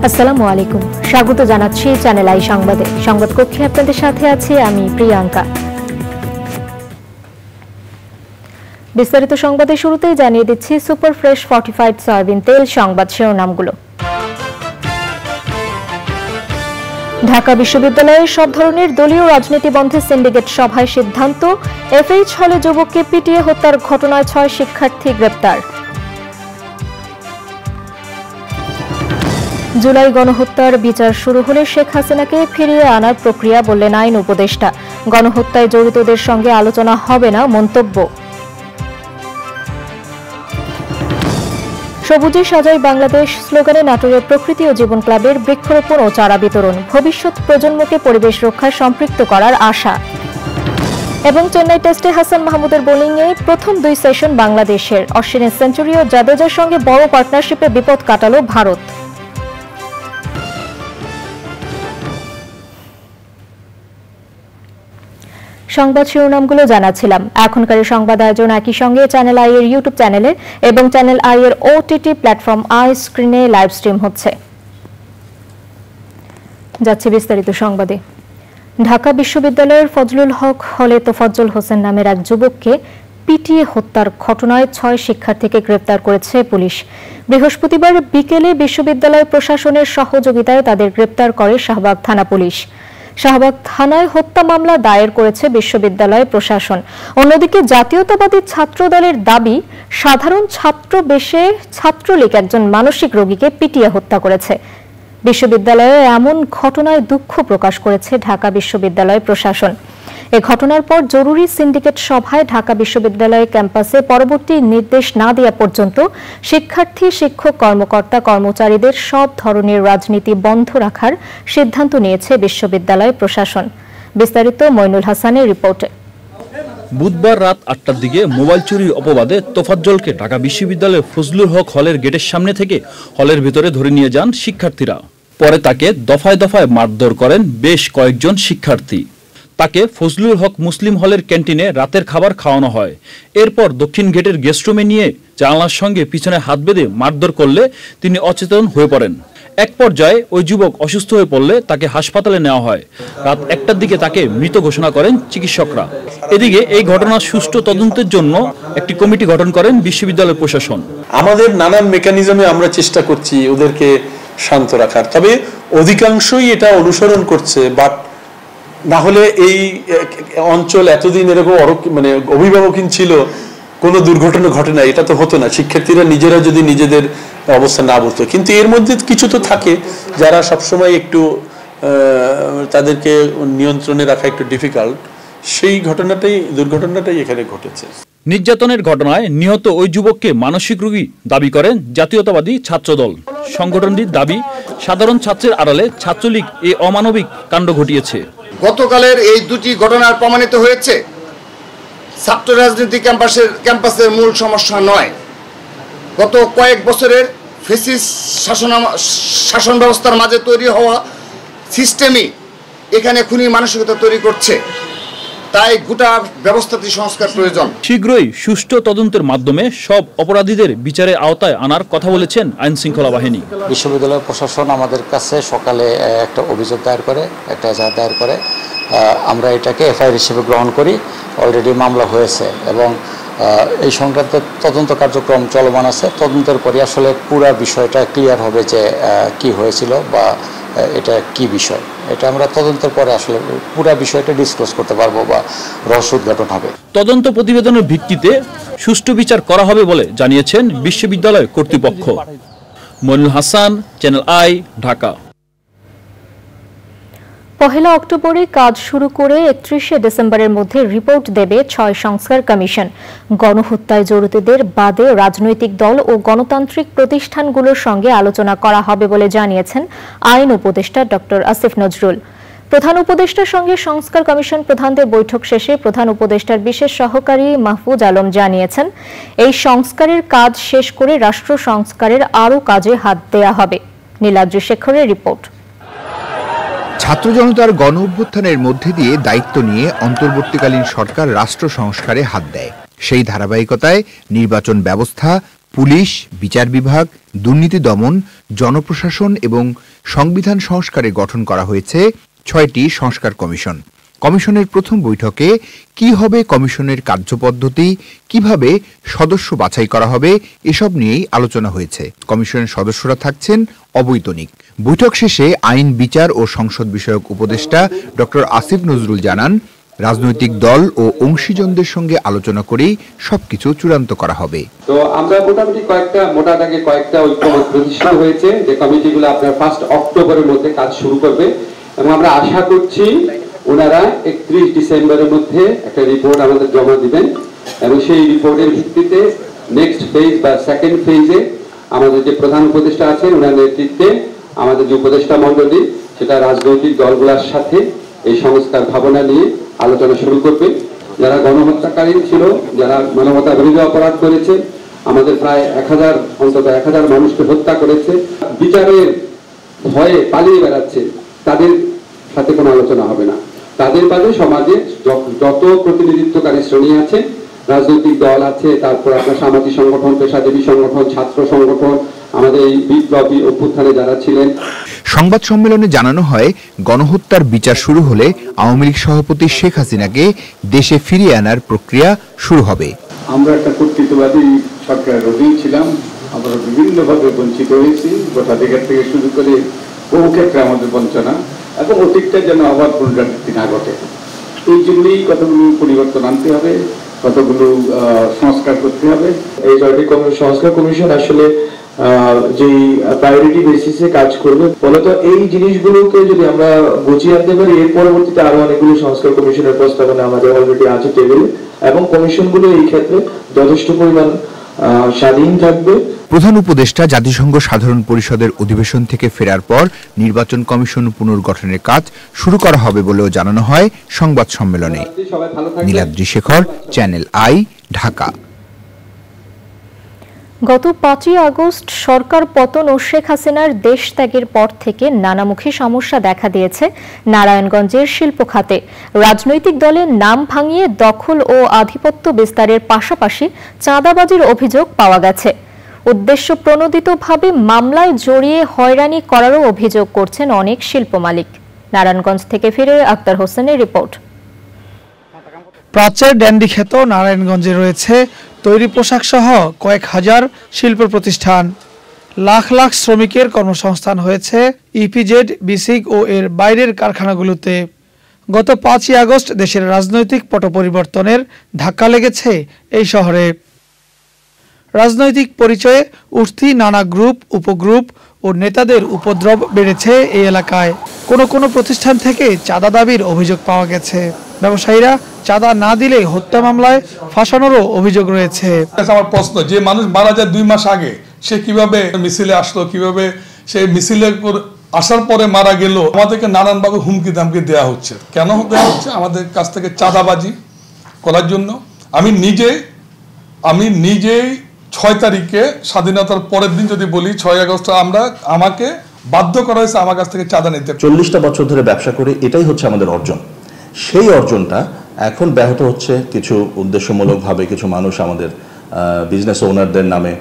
আসসালামু আলাইকুম, স্বাগত জানাচ্ছি চ্যানেল আই সংবাদে। সংবাদ কক্ষে আপনাদের সাথে আছি আমি প্রিয়াঙ্কা। বিস্তারিত সংবাদের শুরুতেই জানিয়ে দিচ্ছি সুপার ফ্রেশ ফর্টিফাইড সয়াবিন তেল সংবাদ শিরোনামগুলো। ঢাকা বিশ্ববিদ্যালয়ের সব ধরনের দলীয় রাজনীতি বন্ধে সিন্ডিকেট সভায় সিদ্ধান্ত। এফএইচ হলে যুবককে পিটিয়ে হত্যার ঘটনায় 6 শিক্ষার্থী গ্রেপ্তার। জুলাই গণহত্যার বিচার শুরু হলে শেখ হাসিনাকে ফিরিয়ে আনার প্রক্রিয়া বললেন আইন উপদেষ্টা। গণহত্যায় জড়িতদের সঙ্গে আলোচনা হবে না মন্তব্য। সবুজে সাজাই বাংলাদেশ স্লোগানে নাটোরের প্রকৃতি ও জীবন ক্লাবের বৃক্ষরোপণ ও চারা বিতরণ। ভবিষ্যৎ প্রজন্মকে পরিবেশ রক্ষায় সম্পৃক্ত করার আশা। এবং চেন্নাই টেস্টে হাসান মাহমুদের বোলিংয়ে প্রথম 2 সেশন বাংলাদেশের। অশ্বিনের সেঞ্চুরি ও জাদেজার সঙ্গে বড় পার্টনারশিপে বিপদ কাটাল ভারত। সংবাদ শিরোনামগুলো জানাচ্ছিলাম। এখনকার সংবাদ আয়োজন একই সঙ্গে চ্যানেল আই এর ইউটিউব চ্যানেলে এবং চ্যানেল আই এর ওটিটি প্ল্যাটফর্ম আই স্ক্রিনে লাইভ স্ট্রিম হচ্ছে। যাচ্ছে বিস্তারিত সংবাদে। ঢাকা বিশ্ববিদ্যালয়ের ফজলুল হক হলে তোফাজ্জল হোসেন নামের এক যুবককে পিটিয়ে হত্যার ঘটনায় 6 শিক্ষার্থীকে গ্রেপ্তার করেছে পুলিশ। বৃহস্পতিবার বিকেলে বিশ্ববিদ্যালয় প্রশাসনের সহযোগিতায় তাদের গ্রেপ্তার করে শাহবাগ থানা পুলিশ। শাহবাগ থানায় হত্যা মামলা দায়ের করেছে বিশ্ববিদ্যালয় প্রশাসন। অন্যদিকে জাতীয়তাবাদী ছাত্র দলের দাবি, সাধারণ ছাত্র বেশে ছাত্রলীগ একজন মানসিক রোগীকে পিটিয়ে হত্যা করেছে। বিশ্ববিদ্যালয়ে এমন ঘটনায় দুঃখ প্রকাশ করেছে ঢাকা বিশ্ববিদ্যালয় প্রশাসন। এ ঘটনার পর জরুরি সিন্ডিকেট সভায় ঢাকা বিশ্ববিদ্যালয় ক্যাম্পাসে পরবর্তী নির্দেশ না দেওয়া পর্যন্ত শিক্ষার্থী, শিক্ষক, কর্মকর্তা, কর্মচারীদের সব ধরনের রাজনীতি বন্ধ রাখার সিদ্ধান্ত নিয়েছে বিশ্ববিদ্যালয় প্রশাসন। বিস্তারিত মইনুল হাসানের রিপোর্টে। বুধবার রাত 8টার দিকে মোবাইল চুরির অপবাদে তোফাজ্জলকে ঢাকা বিশ্ববিদ্যালয়ের ফজলুল হক হলের গেটের সামনে থেকে হলের ভিতরে ধরে নিয়ে যান শিক্ষার্থীরা। পরে তাকে দফায় দফায় মারধর করেন বেশ কয়েকজন শিক্ষার্থী। তাকে ফজলুল হক মুসলিম হলের ক্যান্টিনে রাতের খাবার খাওয়ানো হয়। এরপর দক্ষিণ গেটের গেস্টরুমে নিয়ে জানালার সঙ্গে পিছনে হাত বেঁধে মারধর করলে তিনি অচেতন হয়ে পড়েন। এক পর্যায়ে ওই যুবক অসুস্থ হয়ে পড়লে তাকে হাসপাতালে নেওয়া হয়। রাত 1টার দিকে তাকে মৃত ঘোষণা করেন চিকিৎসকরা। এদিকে এই ঘটনার সুষ্ঠু তদন্তের জন্য একটি কমিটি গঠন করেন বিশ্ববিদ্যালয় প্রশাসন। আমাদের নানান মেকানিজমে আমরা চেষ্টা করছি ওদেরকে শান্ত রাখার, তবে অধিকাংশই এটা অনুসরণ করছে। বাট না হলে এই অঞ্চল এতদিন এরকম অভিভাবকহীন ছিল, কোনো দুর্ঘটনা ঘটে না, এটা তো হতো না। শিক্ষার্থীরা নিজেরা যদি নিজেদের অবস্থা না বুঝতো। কিন্তু এর মধ্যে কিছু তো থাকে যারা সবসময় একটু তাদেরকে নিয়ন্ত্রণে রাখা একটু ডিফিকাল্ট। সেই দুর্ঘটনাটাই এখানে ঘটেছে। নির্যাতনের ঘটনায় নিহত ওই যুবককে মানসিক রোগী দাবি করেন জাতীয়তাবাদী ছাত্রদল। সংগঠনটির দাবি, সাধারণ ছাত্রের আড়ালে ছাত্রলীগ এই অমানবিক কাণ্ড ঘটিয়েছে। গতকালের এই দুটি ঘটনার প্রমাণিত হয়েছে ছাত্র রাজনীতি ক্যাম্পাসের মূল সমস্যা নয়, গত কয়েক বছরের ফ্যাসিস্ট শাসন ব্যবস্থার মাঝে তৈরি হওয়া সিস্টেমই এখানে খুনি মানসিকতা তৈরি করছে। তাই গোটা ব্যবস্থাটি সংস্কার প্রয়োজন। শীঘ্রই সুষ্ঠু তদন্তের মাধ্যমে সব অপরাধীদের বিচারের আওতায় আনার কথা বলেছেন আইন শৃঙ্খলা বাহিনী। বিশ্ববিদ্যালয় প্রশাসন আমাদের কাছে সকালে একটা অভিযোগ দায়ের করে, একটা এজাহার দায়ের করে। আমরা এটাকে এফআইআর হিসেবে গ্রহণ করি। অলরেডি মামলা হয়েছে এবং এই সংক্রান্ত তদন্ত কার্যক্রম চলমান আছে। তদন্তের পরে আসলে পুরো বিষয়টা ক্লিয়ার হবে যে কি হয়েছিল বা এটা কি বিষয়। এটা আমরা তদন্তের পরে আসলে পুরো বিষয়টা ডিসক্লোজ করতে পারবো বা রহস্য উদ্ঘাটন হবে। তদন্ত প্রতিবেদনের ভিত্তিতে সুষ্ঠু বিচার করা হবে বলে জানিয়েছেন বিশ্ববিদ্যালয় কর্তৃপক্ষ। Moinul Hasan, Channel I, Dhaka. 1 অক্টোবরে কাজ শুরু করে 31 ডিসেম্বরের মধ্যে রিপোর্ট দেবে 6 সংস্কার কমিশন। গণহত্যায় জড়িতদের বাদে রাজনৈতিক দল ও গণতান্ত্রিক প্রতিষ্ঠানগুলোর সঙ্গে আলোচনা করা হবে বলে জানিয়েছেন আইন উপদেষ্টা ডক্টর আসিফ নজরুল। প্রধান উপদেষ্টার সঙ্গে সংস্কার কমিশন প্রধানদের বৈঠক শেষে প্রধান উপদেষ্টার বিশেষ সহকারী মাহফুজ আলম জানিয়েছেন, এই সংস্কারের কাজ শেষ করে রাষ্ট্র সংস্কারের আরও কাজে হাত দেওয়া হবে। নীলাদ্রি শেখরের রিপোর্ট। ছাত্র জনতার গণ অভ্যুত্থানের মধ্যে দিয়ে দায়িত্ব নিয়ে অন্তর্বর্তীকালীন সরকার রাষ্ট্র সংস্কারে হাত দেয়। সেই ধারাবাহিকতায় নির্বাচন ব্যবস্থা, পুলিশ, বিচার বিভাগ, দুর্নীতি দমন, জনপ্রশাসন এবং সংবিধান সংস্কারে গঠন করা হয়েছে 6টি সংস্কার কমিশন। কমিশনের প্রথম বৈঠকে কি হবে কমিশনের কার্যপদ্ধতি, কিভাবে সদস্য বাছাই করা হবে, এসব নিয়েই আলোচনা হয়েছে। কমিশনের সদস্যরা থাকছেন অবৈতনিক। বৈঠক শেষে আইন, বিচার ও সংসদ বিষয়ক উপদেষ্টা ডক্টর আসিফ নজরুল জানান, রাজনৈতিক দল ও অংশীজনদের সঙ্গে আলোচনা করেই সবকিছু চূড়ান্ত করা হবে। তো আমরা মোটামুটি কয়েকটা ঐক্যমত প্রতিষ্ঠা হয়েছে যে কমিটিগুলো আপনার 1 অক্টোবরের মধ্যে কাজ শুরু করবে এবং আমরা আশা করছি ওনারা 31 ডিসেম্বরের মধ্যে একটা রিপোর্ট আমাদের জমা দিবেন এবং সেই রিপোর্টের ভিত্তিতে নেক্সট ফেজ বা সেকেন্ড ফেজে আমাদের যে প্রধান উপদেষ্টা আছেন ওনার নেতৃত্বে আমাদের যে উপদেষ্টা মণ্ডলী সেটা রাজনৈতিক দলগুলোর সাথে এই সংস্কার ভাবনা নিয়ে আলোচনা শুরু করবে। যারা গণহত্যাকারী ছিল, যারা মানবতা বিরোধী অপরাধ করেছে, আমাদের প্রায় অন্তত 1000 মানুষকে হত্যা করেছে, বিচারের ভয়ে পালিয়ে বেড়াচ্ছে, তাদের সাথে কোনো আলোচনা হবে না। তাদের বাদে সমাজে যত প্রতিনিধিত্বকারী শ্রেণী আছে, রাজনৈতিক দল আছে, তারপর আপনার সামাজিক সংগঠন, পেশাজীবী সংগঠন, ছাত্র সংগঠন, আমাদের এই বিপ্লবী অভ্যুত্থানে যারা ছিলেন। সংবাদ সম্মেলনে জানানো হয়, গণহত্যার বিচার শুরু হলে আওয়ামী লীগ সভাপতি শেখ হাসিনাকে দেশে ফিরিয়ে আনার প্রক্রিয়া শুরু হবে। আমরা একটা কর্তৃত্ববাদী সরকারের অধীন ছিলাম, আমরা বিভিন্নভাবে বঞ্চিত হয়েছি, ভোটাধিকার থেকে শুরু করে বহু ক্ষেত্রে আমাদের বঞ্চনা, এবং অতীতটা যেন আবার পুনরাবৃত্তি না ঘটে। এই জন্যই কতগুলো পরিবর্তন আনতে হবে, কতগুলো সংস্কার করতে হবে। এই 6টি সংস্কার কমিশন আসলে যেই প্রায়োরিটি বেসিসে কাজ করবে, ফলত এই জিনিসগুলোকে যদি আমরা গুছিয়ে আনতে পারি, এর পরবর্তীতে আরো অনেকগুলো সংস্কার কমিশনের প্রস্তাবনা আমাদের অলরেডি আছে টেবিলে, এবং কমিশনগুলো এই ক্ষেত্রে যথেষ্ট পরিমাণ স্বাধীন থাকবে। প্রধান উপদেষ্টা জাতিসংঘ সাধারণ পরিষদের অধিবেশন থেকে ফেরার পর নির্বাচন কমিশন পুনর্গঠনের কাজ শুরু করা হবে বলেও জানানো হয় সংবাদ সম্মেলনে। Niladri Shekhar, channel I, Dhaka. গত 5ই আগস্ট সরকার পতন ও শেখ হাসিনার দেশ ত্যাগের পর থেকে নানামুখী সমস্যা দেখা দিয়েছে নারায়ণগঞ্জের শিল্প খাতে। রাজনৈতিক দলের নাম ভাঙিয়ে দখল ও আধিপত্য বিস্তারের পাশাপাশি চাঁদাবাজির অভিযোগ পাওয়া গেছে। উদ্দেশ্য প্রণোদিতভাবে মামলায় জড়িয়ে হয়রানি করারও অভিযোগ করছেন অনেক শিল্প মালিক। নারায়ণগঞ্জ থেকে ফিরে আক্তার হোসেনের রিপোর্ট। প্রাচ্যের ড্যান্ডি খ্যাত নারায়ণগঞ্জে রয়েছে তৈরি পোশাক সহ কয়েক হাজার শিল্প প্রতিষ্ঠান। লাখ লাখ শ্রমিকের কর্মসংস্থান হয়েছে ইপিজেড, বিসিক ও এর বাইরের কারখানাগুলোতে। গত 5ই আগস্ট দেশের রাজনৈতিক পট পরিবর্তনের ধাক্কা লেগেছে এই শহরে। রাজনৈতিক পরিচয়ে উঠতি নানা গ্রুপ, উপগ্রুপ ও নেতাদের উপদ্রব বেড়েছে এই এলাকায়। কোনো প্রতিষ্ঠান থেকে চাঁদা দাবির অভিযোগ পাওয়া গেছে। ব্যবসায়ীরা চাঁদা না দিলে হত্যা মামলায় ফাঁসানোরও অভিযোগ রয়েছে। আমার প্রশ্ন, যে মানুষ মারা যায় 2 মাস আগে, সে কিভাবে মিছিলে আসলো, কিভাবে সে মিছিলে আসার পরে মারা গেল? আমাদেরকে নানানভাবে হুমকি দামকি দেওয়া হচ্ছে। কেন দেওয়া হচ্ছে? আমাদের কাছ থেকে চাঁদাবাজি করার জন্য। আমি নিজেই 6 তারিখে স্বাধীনতার পরের দিন যদি বলি 6 আগস্ট আমাকে বাধ্য করা হয়েছে আমার কাছ থেকে চাঁদা নিতে। 40টা বছর ধরে ব্যবসা করে এটাই হচ্ছে আমাদের অর্জন। সেই অর্জনটা এখন ব্যাহত হচ্ছে কিছু উদ্দেশ্যমূলকভাবে। কিছু মানুষ আমাদের বিজনেস ওনারদের নামে,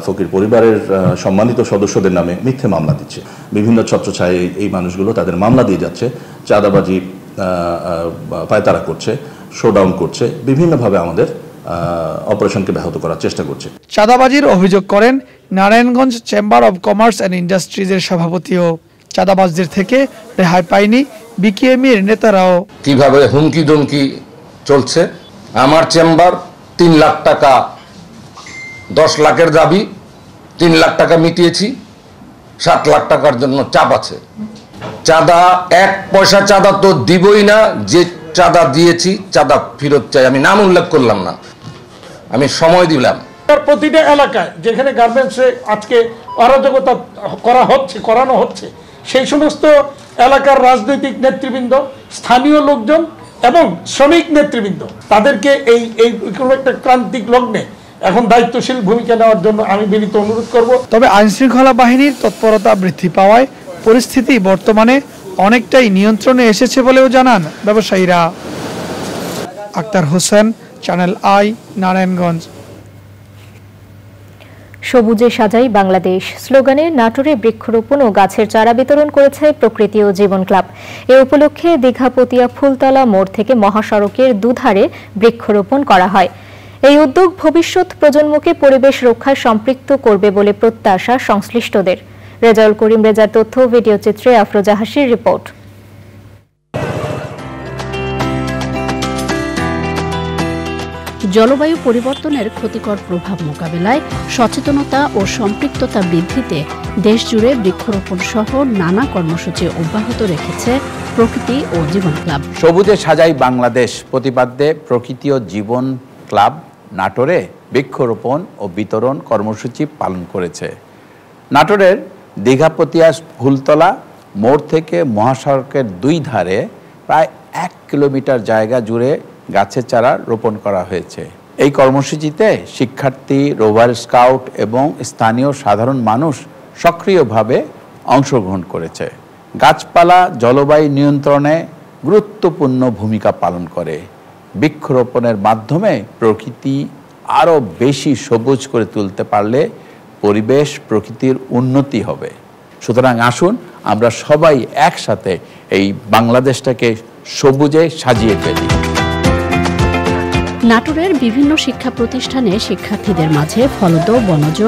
ফকির পরিবারের সম্মানিত সদস্যদের নামে মিথ্যে মামলা দিচ্ছে। বিভিন্ন ছত্রছায়ায় এই মানুষগুলো তাদের মামলা দিয়ে যাচ্ছে, চাঁদাবাজি পায়তারা করছে, শোডাউন করছে, বিভিন্নভাবে আমাদের অপারেশনকে ব্যাহত করার চেষ্টা করছে। চাঁদাবাজির অভিযোগ করেন Narayanganj chamber of commerce and ইন্ডাস্ট্রিজের সভাপতিও। চাঁদাবাজদের থেকে রেহাই পায়নি বিকেএমইর নেতারাও। কিভাবে হুমকি দমকি চলছে? আমার চেম্বার 3 লাখ টাকা, 10 লাখের দাবি, 3 লাখ টাকা মিটিয়েছি, 7 লাখ টাকার জন্য চাপ আছে। চাঁদা 1 পয়সা চাঁদা তো দিবই না, যে চাঁদা দিয়েছি চাঁদা ফেরত চাই। আমি নাম উল্লেখ করলাম না, আমি সময় দিলাম। প্রতিটা এলাকায় যেখানে গার্মেন্টসে আজকে অরাজকতা করানো হচ্ছে, সেই সমস্ত এলাকার রাজনৈতিক নেতৃবৃন্দ, স্থানীয় লোকজন এবং শ্রমিক নেতৃবৃন্দ, তাদেরকে এই কোনো একটা ক্রান্তিক লগ্নে এখন দায়িত্বশীল ভূমিকা নেওয়ার জন্য আমি বিনীত অনুরোধ করব। তবে আইনশৃঙ্খলা বাহিনীর তৎপরতা বৃদ্ধি পাওয়ায় পরিস্থিতি বর্তমানে অনেকটাই নিয়ন্ত্রণে এসেছে বলেও জানান ব্যবসায়ীরা। Akter Hossain, Channel I, Narayanganj. সবুজে সাজাই বাংলাদেশ স্লোগানে নাটোরে বৃক্ষরোপণ ও গাছের চারা বিতরণ করেছে প্রকৃতি ও জীবন ক্লাব। এ উপলক্ষে দীঘাপতিয়া ফুলতলা মোড় থেকে মহাসড়কের দুধারে বৃক্ষরোপণ করা হয়। এই উদ্যোগ ভবিষ্যৎ প্রজন্মকে পরিবেশ রক্ষায় সম্পৃক্ত করবে বলে প্রত্যাশা সংশ্লিষ্টদের। রেজাউল করিম রেজার তথ্য, ভিডিও চিত্রে আফরোজা হাসির রিপোর্ট। জলবায়ু পরিবর্তনের ক্ষতিকর প্রভাব মোকাবেলায় সচেতনতা ও সম্পৃক্ততা বৃদ্ধিতে দেশজুড়ে বৃক্ষরোপণ সহ নানা কর্মসূচি অব্যাহত রেখেছে প্রকৃতি ও জীবন ক্লাব। সবুজে সাজাই বাংলাদেশ প্রতিপাদ্যে প্রকৃতি ও জীবন ক্লাব নাটোরে বৃক্ষরোপণ ও বিতরণ কর্মসূচি পালন করেছে। নাটোরের দীঘাপতিয়া ফুলতলা মোড় থেকে মহাসড়কের দুই ধারে প্রায় 1 কিলোমিটার জায়গা জুড়ে গাছের চারা রোপণ করা হয়েছে। এই কর্মসূচিতে শিক্ষার্থী, রোভার স্কাউট এবং স্থানীয় সাধারণ মানুষ সক্রিয়ভাবে অংশগ্রহণ করেছে। গাছপালা জলবায়ু নিয়ন্ত্রণে গুরুত্বপূর্ণ ভূমিকা পালন করে। বৃক্ষরোপণের মাধ্যমে প্রকৃতি আরও বেশি সবুজ করে তুলতে পারলে পরিবেশ প্রকৃতির উন্নতি হবে। সুতরাং আসুন আমরা সবাই একসাথে এই বাংলাদেশটাকে সবুজে সাজিয়ে ফেলি। নাটোরের বিভিন্ন শিক্ষা প্রতিষ্ঠানে শিক্ষার্থীদের মাঝে ফলদ, বনজ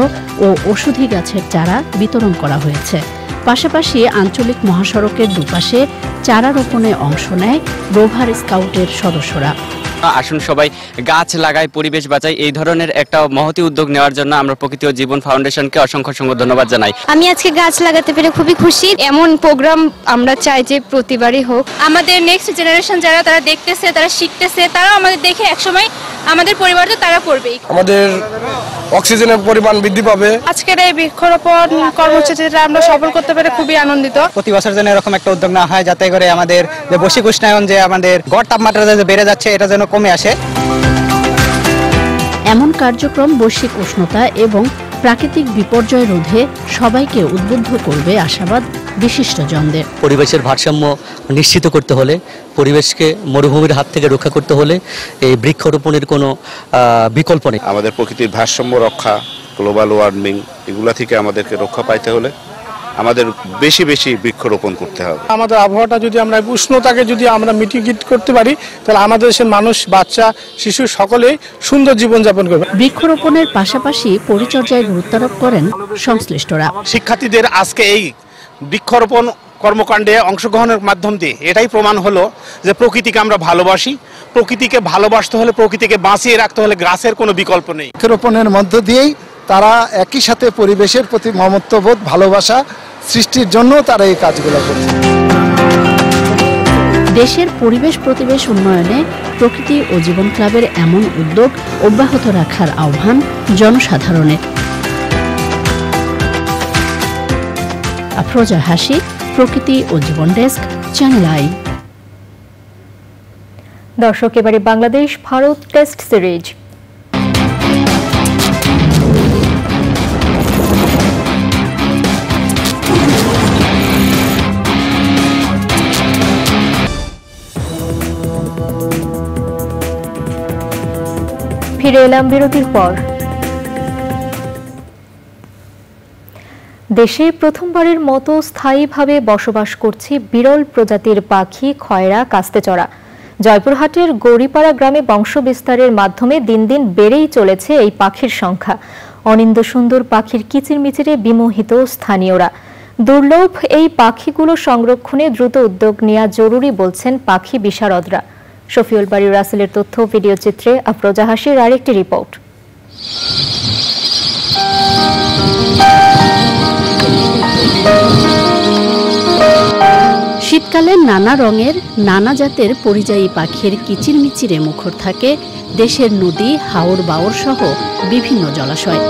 ও ওষুধি গাছের চারা বিতরণ করা হয়েছে। পাশাপাশি আঞ্চলিক মহাসড়কের দুপাশে চারা রোপণে অংশ নেয় রোভার স্কাউটের সদস্যরা। আসুন সবাই গাছ লাগাই, পরিবেশ বাঁচাই, এই ধরনের একটা মহতি উদ্যোগ নেওয়ার জন্য আমরা প্রকৃতি ও জীবন ফাউন্ডেশনকে অসংখ্য ধন্যবাদ জানাই। আমি আজকে গাছ লাগাতে পেরে খুবই খুশি। এমন প্রোগ্রাম আমরা চাই যে প্রতিবারই হোক। আমাদের নেক্সট জেনারেশন যারা তারা দেখতেছে, তারা শিখতেছে, তারাও আমাদের দেখে একসময় আমাদের পরিবর্তে তারা করবেই। আমাদের অক্সিজেনের পরিমাণ বৃদ্ধি পাবে। আজকের এই বৃক্ষরোপণ কর্মসূচিটা আমরা সফল করতে পেরে খুবই আনন্দিত। প্রতি বছর যেন এরকম একটা উদ্যোগ নেওয়া হয়, যাতে করে আমাদের যে বৈশ্বিক উষ্ণায়ন, যে আমাদের গড় তাপমাত্রা যে বেড়ে যাচ্ছে, এটা যেন কমে আসে। এমন কার্যক্রম বৈশ্বিক উষ্ণতা এবং প্রাকৃতিক বিপর্যয় রোধে সবাইকে উদ্বুদ্ধ করবে আশাবাদ বিশিষ্টজনদের। পরিবেশের ভারসাম্য নিশ্চিত করতে হলে, পরিবেশকে মরুভূমির হাত থেকে রক্ষা করতে হলে এই বৃক্ষরোপণের কোনো বিকল্প নেই। আমাদের প্রকৃতির ভারসাম্য রক্ষা, গ্লোবাল ওয়ার্মিং, এগুলা থেকে আমাদেরকে রক্ষা পাইতে হলে আমাদের বেশি বেশি বৃক্ষরোপণ করতে হবে। আমাদের আবহাওয়াটা যদি আমরা উষ্ণতাকে যদি আমরা মিটিগেট করতে পারি, তাহলে আমাদের দেশের মানুষ, বাচ্চা, শিশু সকলেই সুন্দর জীবনযাপন করবে। বৃক্ষরোপণের পাশাপাশি পরিচর্যায় গুরুত্বারোপ করেন সংশ্লিষ্টরা। শিক্ষার্থীদের আজকে এই বৃক্ষরোপণ কর্মকাণ্ডে অংশগ্রহণের মাধ্যম দিয়ে এটাই প্রমাণ হলো যে প্রকৃতিকে আমরা ভালোবাসি। প্রকৃতিকে ভালোবাসতে হলে, প্রকৃতিকে বাঁচিয়ে রাখতে হলে গাছের কোনো বিকল্প নেই। বৃক্ষরোপণের মধ্য দিয়েই তারা একই সাথে পরিবেশের প্রতি মমত্ববোধ, ভালোবাসা সৃষ্টির জন্য তারা এই কাজগুলো করছে। দেশের পরিবেশ প্রতিবেশ উন্নয়নে প্রকৃতি ও জীবন ক্লাবের এমন উদ্যোগ অব্যাহত রাখার আহ্বান জনসাধারণের। আফরোজা হাসি, প্রকৃতি ও জীবন ডেস্ক, চ্যানেল আই। দর্শক, এবারে বাংলাদেশ ভারত টেস্ট সিরিজ। ফিরে এলাম বিরতির পর। দেশে প্রথমবারের মতো স্থায়ীভাবে বসবাস করছে বিরল প্রজাতির পাখি খয়রা কাস্তেচড়া। জয়পুরহাটের গৌরীপাড়া গ্রামে বংশ বিস্তারের মাধ্যমে দিন দিন বেড়েই চলেছে এই পাখির সংখ্যা। অনিন্দ সুন্দর পাখির কিচিরমিচিরে বিমোহিত স্থানীয়রা। দুর্লভ এই পাখিগুলো সংরক্ষণে দ্রুত উদ্যোগ নেওয়া জরুরি বলছেন পাখি বিশারদরা। শফিউল বাড়ি রাসেলের তথ্য, ভিডিও চিত্রে আফরোজা হাসির আরেকটি রিপোর্ট। শীতকালে নানা রঙের, নানা জাতের পরিযায়ী পাখির কিচিরমিচিরে মুখর থাকে দেশের নদী, হাওর বাওর সহ বিভিন্ন জলাশয়।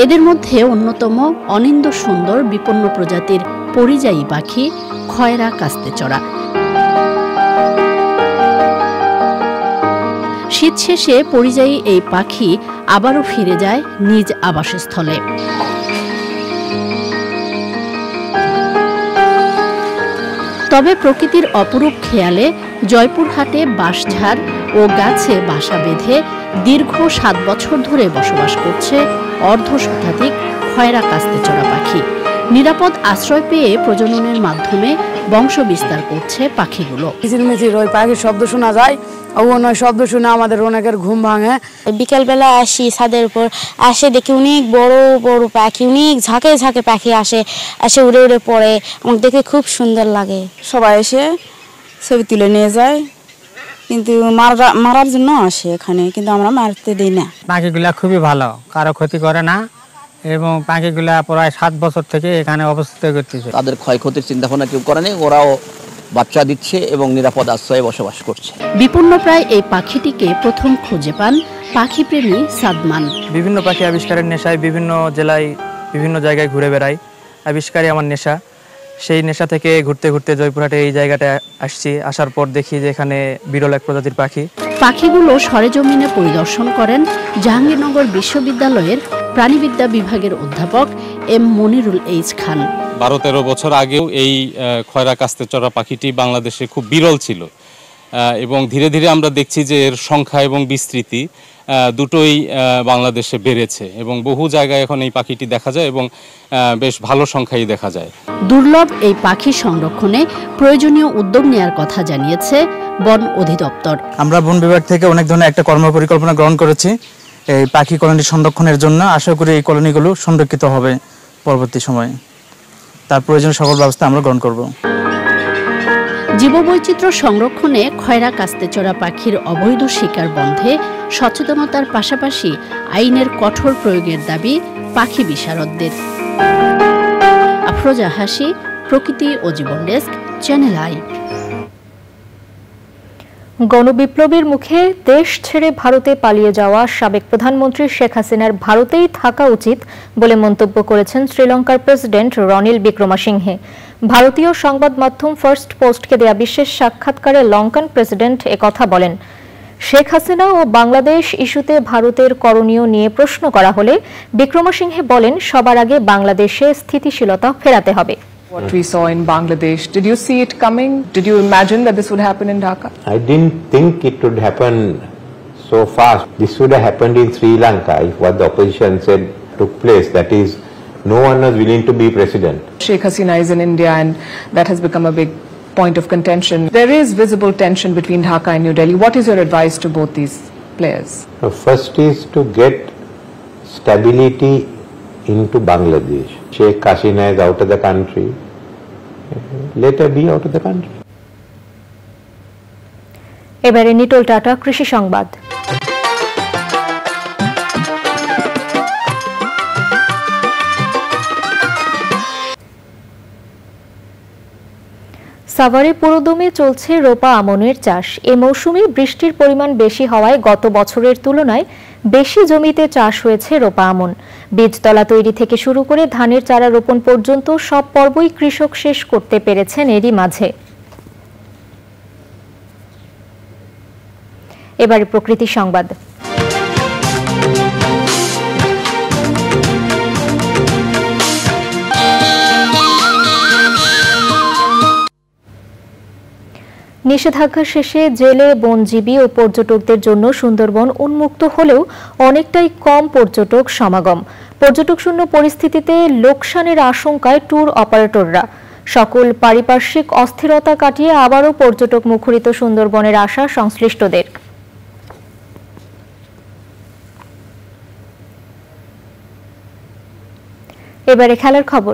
এদের মধ্যে অন্যতম অনিন্দ সুন্দর বিপন্ন প্রজাতির পরিযায়ী পাখি খয়রা কাস্তেচড়া। শীত শেষে পরিযায়ী এই পাখি আবারও ফিরে যায় নিজ আবাসস্থলে। তবে প্রকৃতির অপরূপ খেয়ালে জয়পুরহাটে বাঁশঝাড় ও গাছে বাসা বেঁধে দীর্ঘ 7 বছর ধরে বসবাস করছে অর্ধ শতাধিক খয়রা কাস্তেচড়া পাখি। নিরাপদ আশ্রয় পেয়ে প্রজননের মাধ্যমে বংশ বিস্তার করছে পাখিগুলো। কিচিরমিচির ওই পাখির শব্দ শোনা যায়, ওই শব্দ শুনে আমাদের অনেকের ঘুম ভাঙে। বিকেলবেলা আসি ছাদের উপর, আসে দেখি অনেক বড় বড় পাখি, অনেক ঝাঁকে ঝাঁকে পাখি আসে উড়ে উড়ে পড়ে, আমাকে দেখে খুব সুন্দর লাগে। সবাই এসে ছবি তুলে নিয়ে যায়, কিন্তু মারার জন্য আসে এখানে, কিন্তু আমরা মারতে দিই না। পাখিগুলা খুবই ভালো, কারো ক্ষতি করে না এবং পাখিগুলা প্রায় 7 বছর থেকে এখানে অবস্থিত করতেছে। তাদের ক্ষয়ক্ষতির চিন্তা ভাবনা কেউ করেনি, ওরাও বাচ্চা দিচ্ছে এবং নিরাপদ আশ্রয়ে বসবাস করছে। বিপন্নপ্রায় এই পাখিটিকে প্রথম খুঁজে পান পাখিপ্রেমী সাদমান। বিভিন্ন পাখি আবিষ্কারের নেশায় বিভিন্ন জেলায় বিভিন্ন জায়গায় ঘুরে বেড়াই, আবিষ্কারই আমার নেশা। সেই নেশা থেকে ঘুরতে ঘুরতে জয়পুরহাটে এই জায়গাটা আসছি। আসার পর দেখি যে এখানে বিরল এক প্রজাতির পাখি। পাখিগুলো সরেজমিনে পরিদর্শন করেন জাহাঙ্গীরনগর বিশ্ববিদ্যালয়ের প্রাণীবিদ্যা বিভাগের অধ্যাপক এম মনিরুল এইচ খান। 12-13 বছর আগেও এই খয়রা কাস্তেচড়া পাখিটি বাংলাদেশে খুব বিরল ছিল এবং ধীরে ধীরে আমরা দেখছি যে এর সংখ্যা এবং বিস্তৃতি দুটোই বাংলাদেশে বেড়েছে এবং বহু জায়গায় এখন এই পাখিটি দেখা যায় এবং বেশ ভালো সংখ্যাই দেখা যায়। দুর্লভ এই পাখি সংরক্ষণে প্রয়োজনীয় উদ্যোগ নেওয়ার কথা জানিয়েছে বন অধিদপ্তর। আমরা বন বিভাগ থেকে অনেক ধরনের একটা কর্মপরিকল্পনা গ্রহণ করেছি এই পাখি কলোনি সংরক্ষণের জন্য। আশা করি এই কলোনিগুলো সংরক্ষিত হবে পরবর্তী সময়ে, তার প্রয়োজনীয় সকল ব্যবস্থা আমরা গ্রহণ করব। জীববৈচিত্র্য সংরক্ষণে খয়রা কাস্তেচড়া পাখির অবৈধ শিকার বন্ধে সচেতনতার পাশাপাশি আইনের কঠোর প্রয়োগের দাবি পাখি বিশারদদের। আফরোজা হাসি, প্রকৃতি ও জীবন ডেস্ক, চ্যানেল আই। গণবিপ্লবের মুখে দেশ ছেড়ে ভারতে পালিয়ে যাওয়া সাবেক প্রধানমন্ত্রী শেখ হাসিনার ভারতেই থাকা উচিত বলে মন্তব্য করেছেন শ্রীলঙ্কার প্রেসিডেন্ট রনিল বিক্রমাসিংহে। ভারতীয় সংবাদ মাধ্যম ফার্স্ট পোস্টকে দেয়া বিশেষ সাক্ষাৎকারে লঙ্কান প্রেসিডেন্ট একথা বলেন। শেখ হাসিনা ও বাংলাদেশ ইস্যুতে ভারতের করণীয় নিয়ে প্রশ্ন করা হলে বিক্রমাসিংহে বলেন, সবার আগে বাংলাদেশে স্থিতিশীলতা ফেরাতে হবে। What we saw in Bangladesh, did you see it coming? Did you imagine that this would happen in Dhaka? I didn't think it would happen so fast. This would have happened in Sri Lanka if what the opposition said took place. That is, no one was willing to be president. Sheikh Hasina is in India and that has become a big point of contention. There is visible tension between Dhaka and New Delhi. What is your advice to both these players? First is to get stability into Bangladesh. Sheikh Hasina is out of the country. Let her be out of the country. এবারে নিটোল tata কৃষি সংবাদ। সাভারে পুরোদমে চলছে রোপা আমনের চাষ। এ মৌসুমে বৃষ্টির পরিমাণ বেশি হওয়ায় গত বছরের তুলনায় বেশি জমিতে চাষ হয়েছে রোপা আমন। বীজতলা তৈরি থেকে শুরু করে ধানের চারা রোপণ পর্যন্ত সব পর্বই কৃষক শেষ করতে পেরেছেন এরই মাঝে। এবারে প্রকৃতি সংবাদ। নিষেধাজ্ঞা শেষে জেলে, বনজীবী ও পর্যটকদের জন্য সুন্দরবন উন্মুক্ত হলেও অনেকটাই কম পর্যটক সমাগম। পর্যটক শূন্য পরিস্থিতিতে লোকসানের আশঙ্কায় ট্যুর অপারেটররা। সকল পারিপার্শ্বিক অস্থিরতা কাটিয়ে আবারও পর্যটক মুখরিত সুন্দরবনের আশা সংশ্লিষ্টদের। এবারে খেলার খবর।